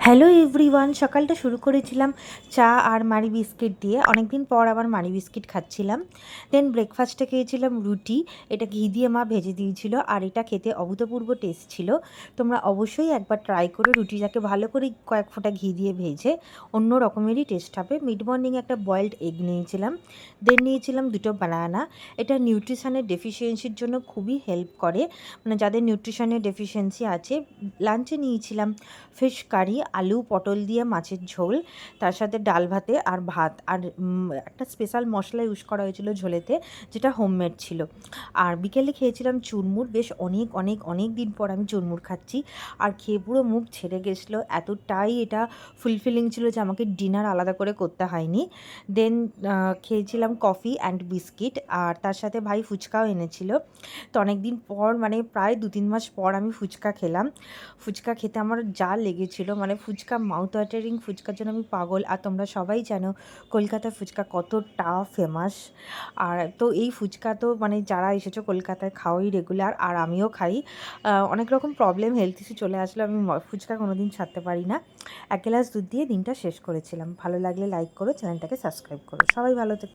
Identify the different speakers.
Speaker 1: Hello everyone, সকালটা শুরু করেছিলাম চা আর মারি বিস্কিট দিয়ে। অনেক দিন পর আবার মারি বিস্কিট খাচ্ছিলাম। দেন ব্রেকফাস্টে খেয়েছিলাম রুটি। এটা ঘি দিয়ে মা ভেজে দিয়েছিল আর এটা খেতে অভূতপূর্ব টেস্ট ছিল। তোমরা অবশ্যই একবার ট্রাই করো। রুটিটাকে ভালো করে কয়েক ফোঁটা ঘি দিয়ে ভেজে অন্য রকমেরই টেস্ট হবে। মিড মর্নিংয়ে একটা বয়েলড এগ নিয়েছিলাম। দেন নিয়েছিলাম দুটো বানানা। এটা নিউট্রিশনের ডেফিসিয়েন্সির জন্য খুবই হেল্প করে, মানে যাদের নিউট্রিশনের ডেফিসিয়েন্সি আছে। লাঞ্চে নিয়েছিলাম ফিশ কারি, আলু পটল দিয়ে মাছের ঝোল, তার সাথে ডাল ভাতে আর ভাত, আর একটা স্পেশাল মশলা ইউজ করা হয়েছিল ঝোলেতে, যেটা হোমমেড ছিল। আর বিকেলে খেয়েছিলাম চুরমুর। বেশ অনেক অনেক অনেক দিন পর আমি চুরমুর খাচ্ছি, আর খেয়ে পুরো মুখ ছেড়ে গেছিলো। এতটাই এটা ফুলফিলিং ছিল যে আমাকে ডিনার আলাদা করে করতে হয়নি। দেন খেয়েছিলাম কফি অ্যান্ড বিস্কিট, আর তার সাথে ভাই ফুচকাও এনেছিল। তো অনেক দিন পর, মানে প্রায় 2-3 মাস পর আমি ফুচকা খেলাম। ফুচকা খেতে আমার যা লেগেছিল, মানে ফুচকা মাউথ ওয়াটারিং, ফুচকার জন্য আমি পাগল। আর তোমরা সবাই জানো কলকাতার ফুচকা কতটা ফেমাস। আর তো এই ফুচকা তো মানে যারা এসেছো কলকাতায় খাওয়াই রেগুলার, আর আমিও খাই। অনেক রকম প্রবলেম, হেলথ ইস্যু চলে আসলে আমি ফুচকা কোনো দিন ছাড়তে পারি না। 1 গ্লাস দুধ দিয়ে দিনটা শেষ করেছিলাম। ভালো লাগলে লাইক করো, চ্যানেলটাকে সাবস্ক্রাইব করো। সবাই ভালো থেকো।